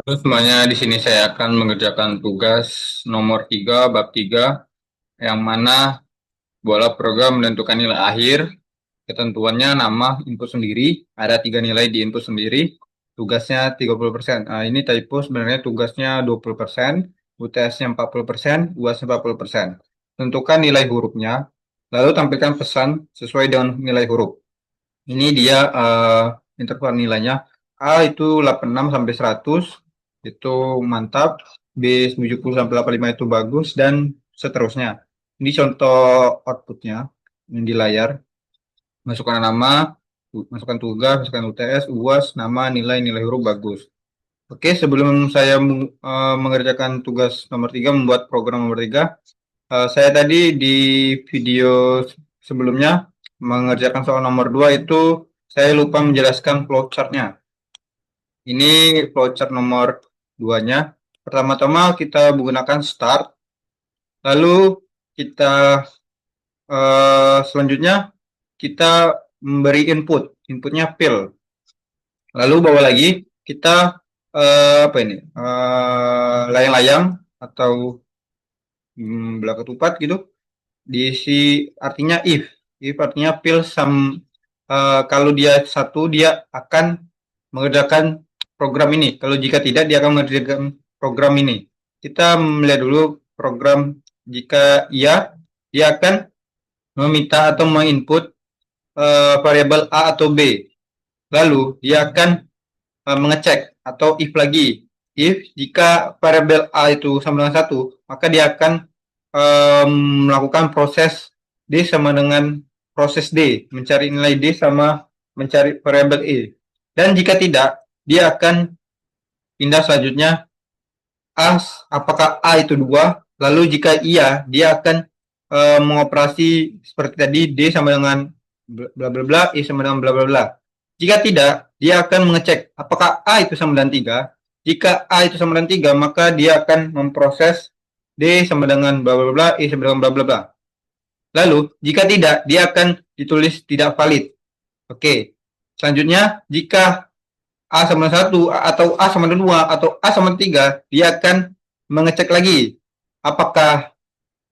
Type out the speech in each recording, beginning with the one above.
Terus semuanya di sini saya akan mengerjakan tugas nomor 3 bab 3 yang mana bola program menentukan nilai akhir. Ketentuannya nama input sendiri, ada 3 nilai di input sendiri. Tugasnya 30%. Nah, ini typo sebenarnya tugasnya 20%, UTS-nya 40%, UAS 40%. Tentukan nilai hurufnya, lalu tampilkan pesan sesuai dengan nilai huruf. Ini dia interval nilainya. A itu 86 sampai 100, itu mantap. B 70 sampai 85 itu bagus, dan seterusnya. Ini contoh outputnya yang di layar. Masukkan nama, masukkan tugas, masukkan UTS, UAS, nama, nilai, nilai huruf bagus. Oke, sebelum saya mengerjakan tugas nomor 3, membuat program nomor 3, saya tadi di video sebelumnya mengerjakan soal nomor 2 itu saya lupa menjelaskan flowchart-nya. Ini flowchart nomor 2-nya. Pertama-tama kita menggunakan start, lalu kita selanjutnya kita memberi input, inputnya fill. Lalu bawah lagi kita apa ini? Layang-layang atau belah ketupat gitu. Diisi artinya if. If artinya fill some, kalau dia satu dia akan mengerjakan program ini. Kalau jika tidak dia akan mengerjakan program ini. Kita melihat dulu program. Jika iya, dia akan meminta atau menginput variabel A atau B. Lalu dia akan mengecek atau if lagi. If jika variabel A itu sama dengan 1, maka dia akan melakukan proses D sama dengan proses D, mencari nilai D sama mencari variabel E. Dan jika tidak, dia akan pindah selanjutnya apakah A itu 2, lalu jika iya, dia akan mengoperasi seperti tadi, D sama dengan bla bla bla, E sama dengan bla bla bla. Jika tidak, dia akan mengecek apakah A itu sama dengan 3. Jika A itu sama dengan 3, maka dia akan memproses D sama dengan bla bla bla, E sama dengan bla bla bla. Lalu, jika tidak, dia akan ditulis tidak valid. Oke. Selanjutnya, jika A sama 1 atau A sama 2 atau A sama 3, dia akan mengecek lagi apakah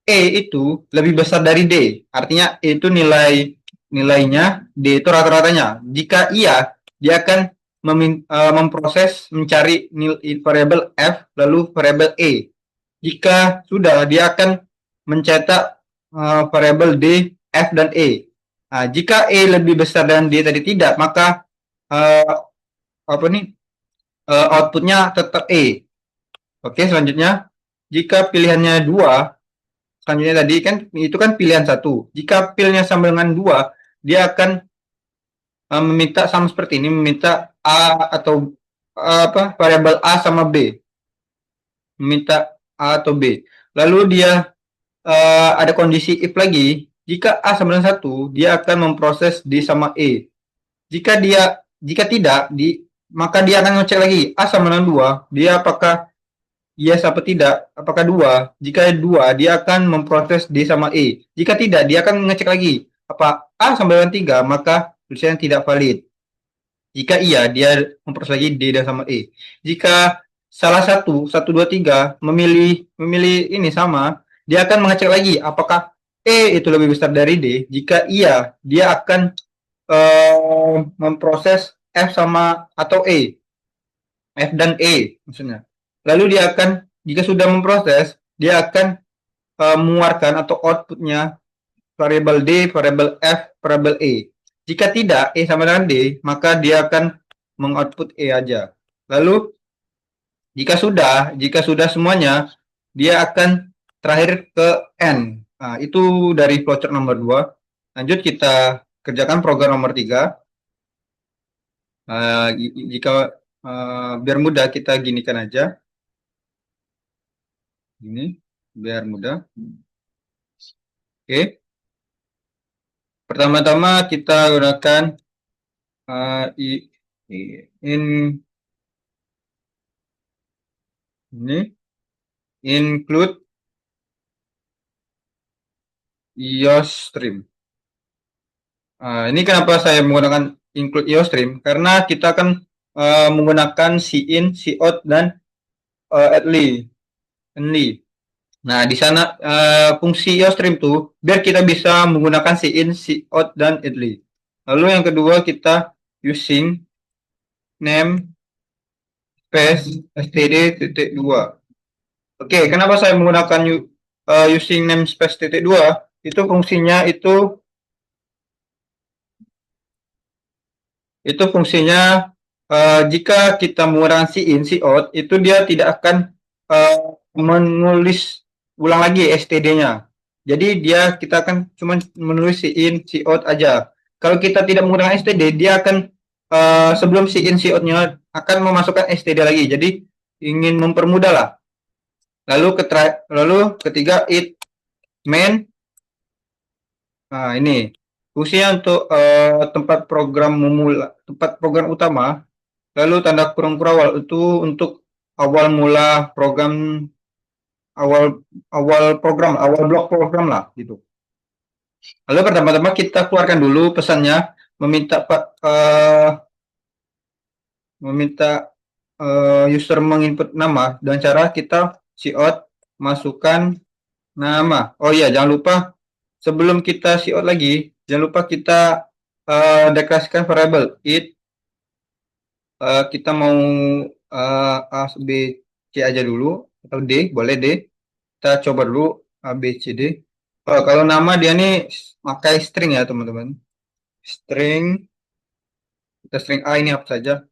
E itu lebih besar dari D. Artinya E itu nilainya, D itu rata-ratanya. Jika iya, dia akan memproses mencari variabel F lalu variabel E. Jika sudah, dia akan mencetak variabel D, F, dan E. Nah, jika E lebih besar dan D tadi tidak, maka outputnya tetap E. Oke, selanjutnya jika pilihannya 2, selanjutnya tadi kan itu kan pilihan 1. Jika pilihnya sama dengan 2, dia akan meminta sama seperti ini, meminta A atau variabel A sama B. Meminta A atau B. Lalu dia ada kondisi if lagi. Jika A sama dengan 1, dia akan memproses D sama E. Jika tidak, maka dia akan ngecek lagi A sama dengan 2, dia apakah yes apa tidak, apakah 2. Jika 2, dia akan memproses D sama E. Jika tidak, dia akan ngecek lagi apa A sama dengan 3, maka tulisannya tidak valid. Jika iya, dia memproses lagi D dan sama E. Jika salah satu 2, 3 memilih ini sama, dia akan mengecek lagi apakah E itu lebih besar dari D. Jika iya, dia akan memproses F sama atau E, F dan E maksudnya. Lalu dia akan, jika sudah memproses, dia akan mengeluarkan atau outputnya variabel D, variabel F, variabel E. Jika tidak, E sama dengan D, maka dia akan mengoutput E aja. Lalu jika sudah semuanya, dia akan terakhir ke N. Nah, itu dari flowchart nomor 2. Lanjut kita kerjakan program nomor 3. Jika biar mudah kita ginikan aja. Ini biar mudah. Oke. Pertama-tama kita gunakan ini include IOStream. Ini kenapa saya menggunakan include IOStream? Karena kita akan menggunakan cout, dan only. Nah, di sana fungsi iostream tuh biar kita bisa menggunakan in, out, dan idly. Lalu yang kedua kita using name space std.2. Oke, kenapa saya menggunakan using namespace titik dua? Itu fungsinya itu jika kita menggunakan in, out, itu dia tidak akan menulis ulang lagi std-nya. Jadi kita akan cuma menulis in, out aja. Kalau kita tidak menggunakan std, dia akan sebelum in, out-nya akan memasukkan std lagi. Jadi ingin mempermudah lah. Lalu ketiga it main. Nah, ini fungsinya untuk tempat program utama. Lalu tanda kurung kurawal itu untuk awal mula program, awal blok program lah gitu. Lalu pertama-tama kita keluarkan dulu pesannya meminta user menginput nama dan cara kita cout masukkan nama. Oh iya, jangan lupa sebelum kita cout lagi, jangan lupa kita deklarasikan variabel it. Kita mau A, B, C aja dulu atau D, boleh D. Kita coba dulu A, B, C, D. Kalau nama dia nih pakai string ya teman-teman. String, kita string A ini apa saja.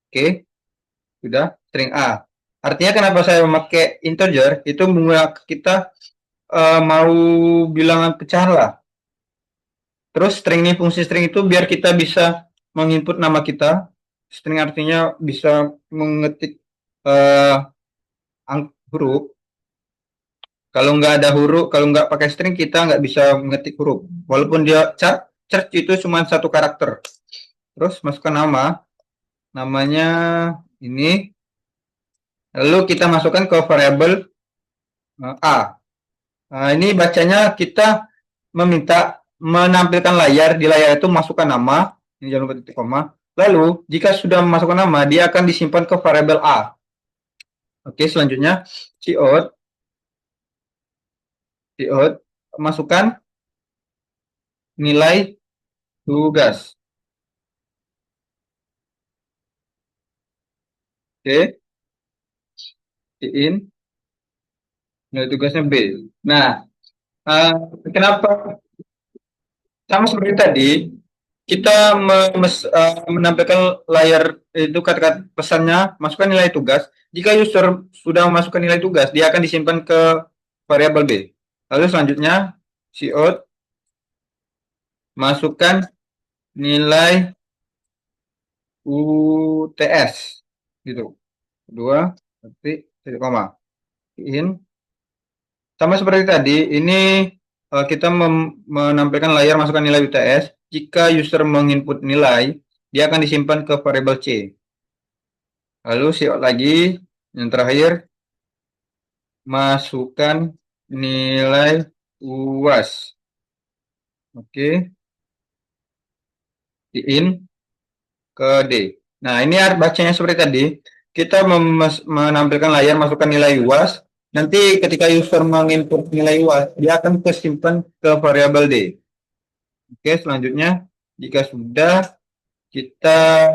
Oke, sudah string A. Artinya kenapa saya memakai integer, itu kita mau bilangan pecahan lah. Terus string ini, fungsi string itu biar kita bisa menginput nama kita. String artinya bisa mengetik huruf. Kalau nggak ada huruf, kalau nggak pakai string kita nggak bisa mengetik huruf. Walaupun dia char itu cuma satu karakter. Terus masukkan namanya ini. Lalu kita masukkan ke variabel A. Nah, ini bacanya kita meminta menampilkan layar, di layar itu masukkan nama, ini jangan lupa titik koma. Lalu jika sudah memasukkan nama, dia akan disimpan ke variabel A. Oke, selanjutnya cout masukkan nilai tugas. Oke, in nilai tugasnya B. Nah, kenapa sama seperti tadi kita menampilkan layar itu kata-kata pesannya masukkan nilai tugas. Jika user sudah memasukkan nilai tugas, dia akan disimpan ke variabel B. Lalu selanjutnya cout masukkan nilai UTS gitu. Dua titik koma. In sama seperti tadi, ini kita menampilkan layar masukkan nilai UTS. Jika user menginput nilai, dia akan disimpan ke variabel C. Lalu cout lagi, yang terakhir, masukkan nilai UAS. Oke, in ke D. Nah, ini bacanya seperti tadi. Kita menampilkan layar masukkan nilai UAS. Nanti ketika user menginput nilai UAS, dia akan kesimpan ke variabel D. Oke, selanjutnya jika sudah kita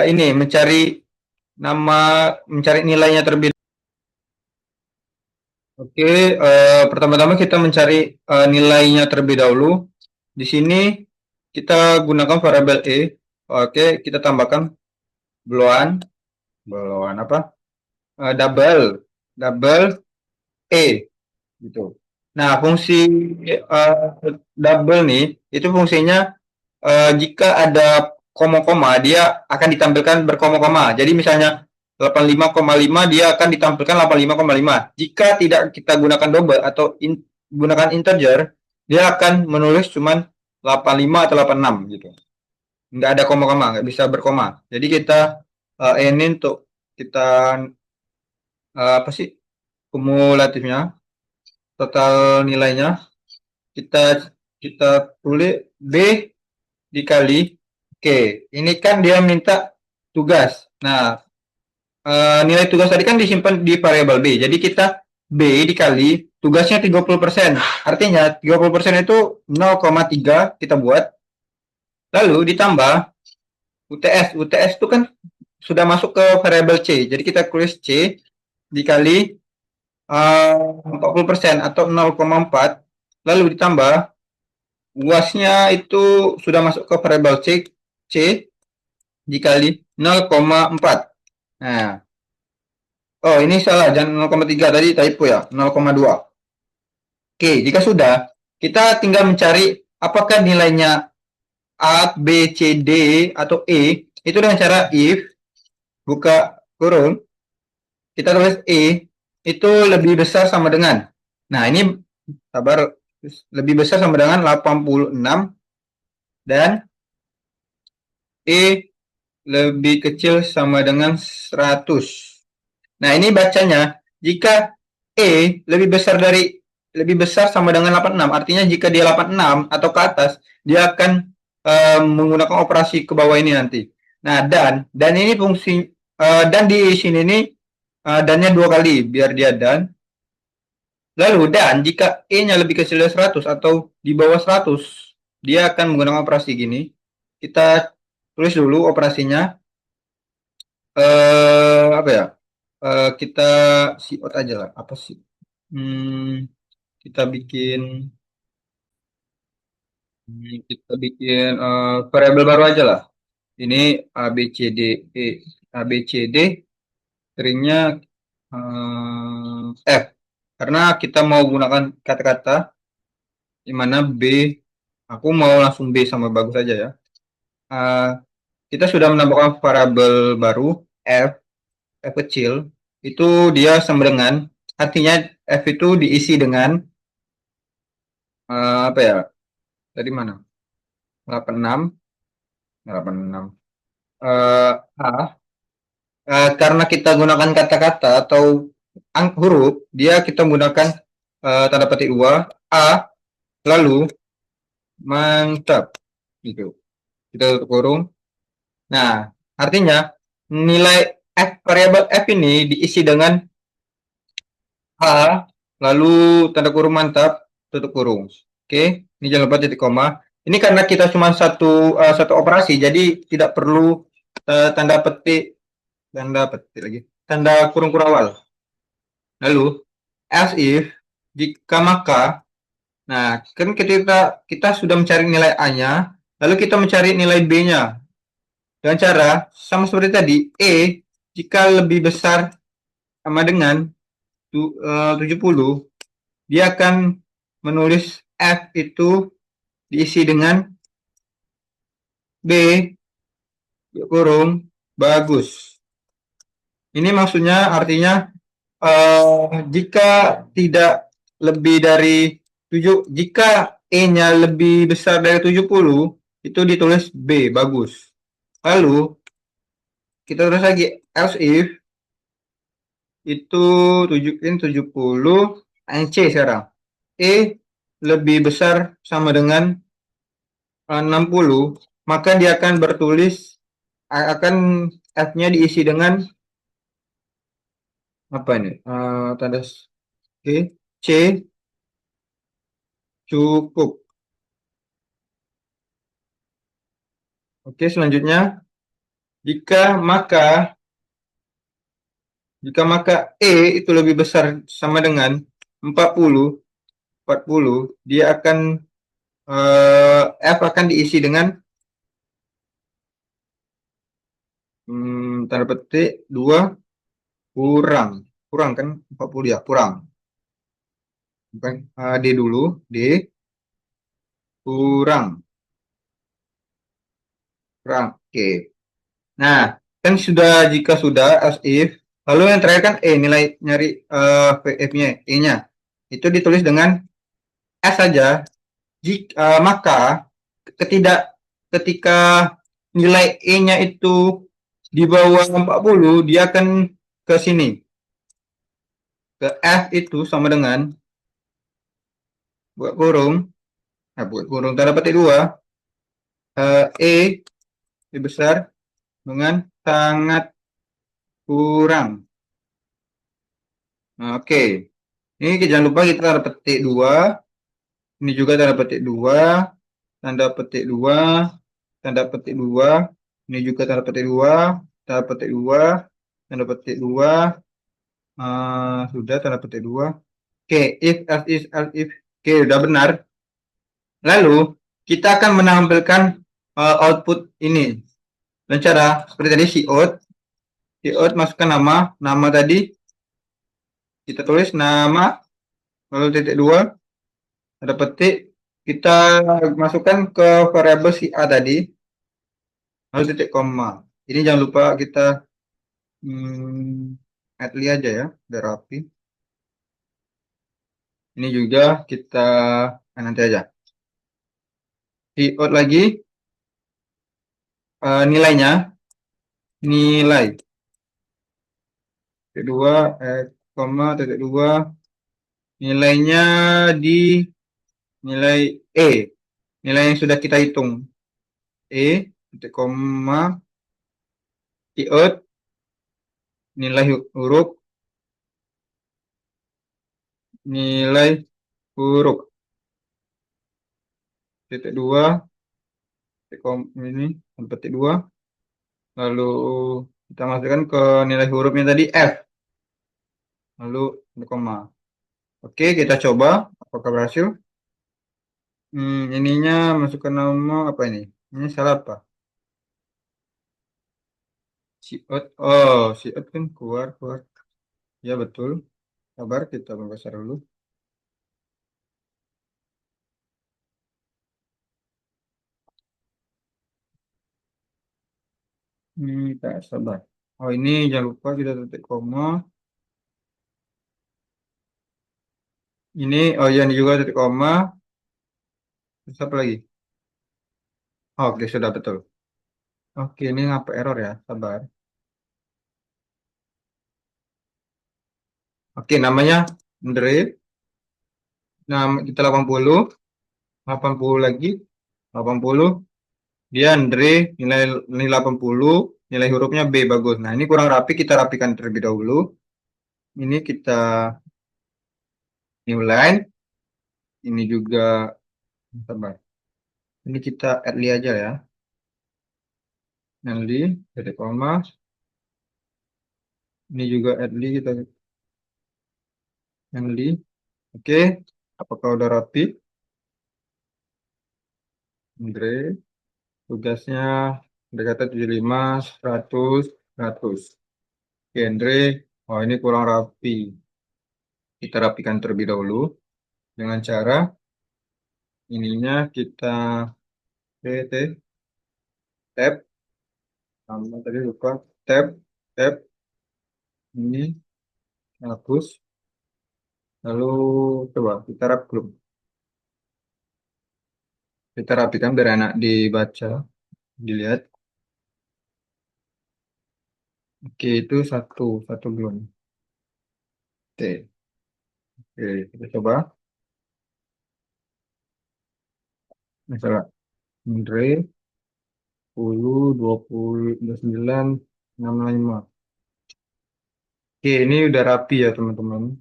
ini mencari nilainya terlebih. Oke, pertama-tama kita mencari nilainya terlebih dahulu. Di sini kita gunakan variabel E. Oke, kita tambahkan boloan apa? Double E gitu. Nah, fungsi double nih itu fungsinya jika ada koma-koma dia akan ditampilkan berkoma-koma. Jadi misalnya 85,5 dia akan ditampilkan 85,5. Jika tidak kita gunakan double atau gunakan integer, dia akan menulis cuman 85 atau 86 gitu. Nggak ada koma-koma, nggak bisa berkoma. Jadi kita ini untuk kita apa sih kumulatifnya, total nilainya kita tulis B dikali Oke, ini kan dia minta tugas. Nah, nilai tugas tadi kan disimpan di variabel B. Jadi kita B dikali tugasnya 30%. Artinya 30% itu 0,3 kita buat. Lalu ditambah UTS. UTS itu kan sudah masuk ke variabel C. Jadi kita tulis C dikali 40% atau 0,4. Lalu ditambah UASnya itu sudah masuk ke variabel C dikali 0,4. Nah, oh ini salah, jangan 0,3 tadi typo ya, 0,2. Oke, jika sudah, kita tinggal mencari apakah nilainya A, B, C, D, atau E. Itu dengan cara if, buka kurung, kita tulis E, itu lebih besar sama dengan. Nah, ini sabar, lebih besar sama dengan 86 dan E lebih kecil sama dengan 100. Nah, ini bacanya jika E lebih besar sama dengan 86, artinya jika dia 86 atau ke atas, dia akan menggunakan operasi ke bawah ini nanti. Nah, dan ini fungsi dan di sini ini dannya 2 kali biar dia dan. Lalu dan jika E-nya lebih kecil dari 100 atau di bawah 100, dia akan menggunakan operasi gini. Kita tulis dulu operasinya. Apa ya? Kita out aja lah. Apa sih? Kita bikin variabel baru aja lah. Ini A B C D E A B C D stringnya F karena kita mau gunakan kata-kata di mana B, aku mau langsung B sama bagus aja ya. Kita sudah menambahkan variabel baru F kecil, itu dia sama dengan, artinya F itu diisi dengan apa ya, tadi mana, 86 86 A, karena kita gunakan kata-kata atau huruf, dia kita menggunakan tanda petik dua A, lalu mantap gitu, kita tutup kurung. Nah, artinya nilai F, variabel F ini diisi dengan A, lalu tanda kurung mantap, tutup kurung. Oke, ini jangan lupa titik koma. Ini karena kita cuma satu operasi, jadi tidak perlu tanda petik lagi, tanda kurung awal. Lalu else if, jika maka. Nah, kan kita sudah mencari nilai A-nya, lalu kita mencari nilai B-nya. Dengan cara sama seperti tadi, E jika lebih besar sama dengan 70, dia akan menulis F itu diisi dengan B kurung bagus. Ini maksudnya artinya jika tidak lebih dari 7, jika E-nya lebih besar dari 70, itu ditulis B bagus. Lalu kita terus lagi else if itu tunjukin 70 C sekarang. E lebih besar sama dengan 60, maka dia akan bertulis akan F-nya diisi dengan apa ini? Tanda C cukup. Oke, selanjutnya jika maka E itu lebih besar sama dengan 40, dia akan F akan diisi dengan tanda petik 2 kurang kan 40 ya, kurang. Bukan D dulu, D kurang. Oke. Nah, kan jika sudah as if, lalu yang terakhir kan nilai nyari F-nya, E-nya. Itu ditulis dengan S saja. Maka ketika nilai E-nya itu di bawah 40, dia akan ke sini. Ke F itu sama dengan buat kurung tanda petik 2 E lebih besar dengan sangat kurang. Nah, oke. Ini jangan lupa kita tanda petik 2. Ini juga tanda petik 2. Tanda petik 2. Tanda petik 2. Ini juga tanda petik 2. Tanda petik 2. Tanda petik 2. Sudah tanda petik 2. Oke, if, else, if, else, if. Oke, udah benar. Lalu, kita akan menampilkan output ini. Dan cara seperti tadi, cout masukkan nama. Nama tadi, kita tulis nama, lalu titik 2. Tanda petik. Kita masukkan ke variabel si A tadi, lalu titik koma. Ini jangan lupa kita add aja ya, biar rapi. Ini juga kita nanti aja. Cout lagi, nilainya, nilai. Titik 2, koma, titik 2. Nilainya di nilai E. Nilai yang sudah kita hitung. E, titik koma, cout, nilai huruf, nilai huruf. Titik 2, titik ini, titik 2. Lalu kita masukkan ke nilai hurufnya tadi F. Lalu titik koma. Oke, kita coba apakah berhasil. Ininya masukkan nama apa ini? Ini salah apa? Cout. Oh, cout kan keluar, keluar. Ya betul. Sabar, kita membesar dulu. Kita sabar. Oh, ini jangan lupa kita titik koma. Ini, oh ya, ini juga titik koma. Terus apa lagi? Oh, oke, sudah betul. Oke, ini ngapa error ya? Sabar. Oke, namanya Andre. Nama kita 80. 80 lagi. 80. Dia Andre, nilai nilai 80, nilai hurufnya B bagus. Nah, ini kurang rapi, kita rapikan terlebih dahulu. Ini kita new line. Ini juga sabar. Ini kita add aja ya. Nanti titik koma. Ini juga add kita nanti. Oke, apakah udah rapi? Andre, tugasnya pendekatan 75, 100, 100. Oke, Andre, oh ini kurang rapi. Kita rapikan terlebih dahulu dengan cara ininya kita tab, sama tadi lupa, tab, ini hapus, lalu coba kita rap grup. Kita rapikan biar enak dibaca, dilihat. Oke, itu satu belum. Oke, oke, kita coba. Misalnya, Andre, 10, 20, 29, 65. Oke, ini udah rapi ya teman-teman.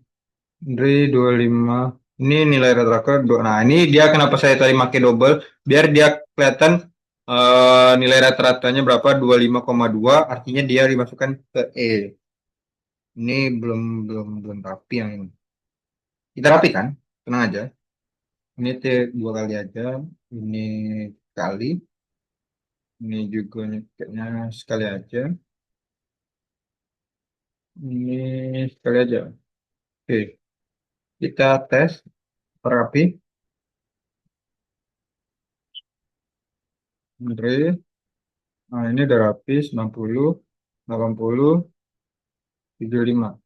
Andre 25. Ini nilai rata-rata. Nah, ini dia kenapa saya tadi pakai double. Biar dia kelihatan nilai rata-ratanya berapa. 25,2. Artinya dia dimasukkan ke E. Ini belum rapi yang ini. Kita rapi kan? Tenang aja. Ini dua kali aja. Ini kali. Ini juga kayaknya sekali aja. Ini sekali aja. Oke, kita tes rapi. Andre. Nah, ini udah rapi 90, 80, 75.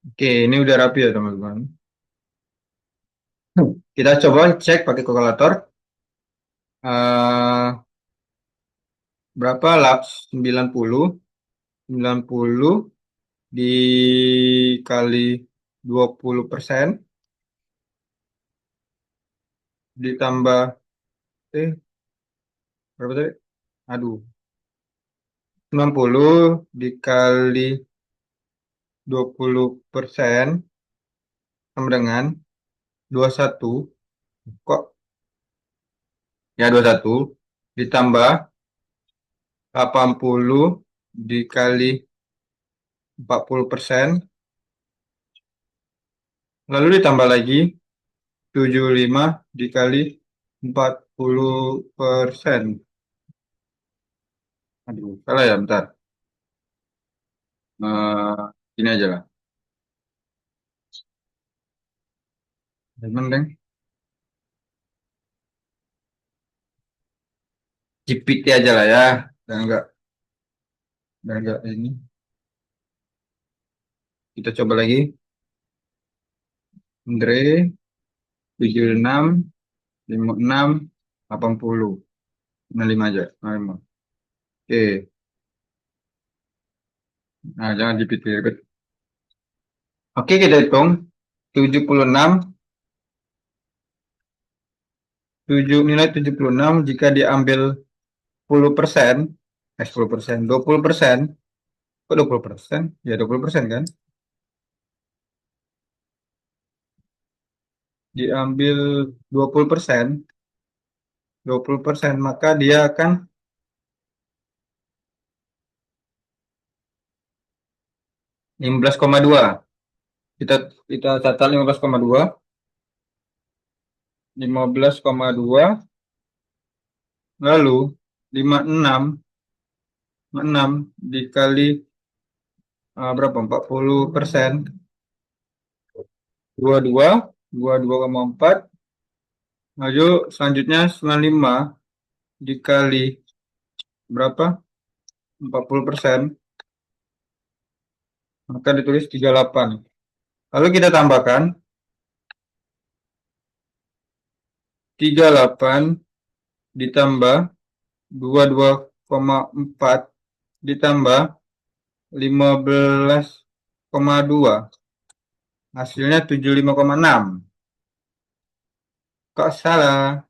Oke, ini udah rapi ya teman-teman. Kita coba cek pakai kalkulator. Eh berapa lah 90? 90 dikali 20% ditambah berapa tadi? Aduh, 90 dikali 20% sama dengan 21. Kok ya 21 ditambah 80 dikali 40%, lalu ditambah lagi 75 dikali 40%. Aduh, salah ya, bentar. Ini aja lah. Mending GPT aja lah ya. Dan enggak ini. Kita coba lagi. Andre 76 56 80. 65 aja. 65. Oke. Nah, jangan GPT ribet. Oke, kita hitung. 76 nilai 76 jika diambil 10%, 10%, 20%. Kok 20%? Ya 20% kan? Diambil 20%, 20%, maka dia akan 15,2. Kita kita catat 15,2. 15,2 lalu 56 enam dikali berapa? 40%. 22,4. Lalu selanjutnya 95 dikali berapa? 40%. Maka ditulis 38. Lalu kita tambahkan 38 ditambah 22,4 ditambah 15,2. Hasilnya 75,6. Kok salah?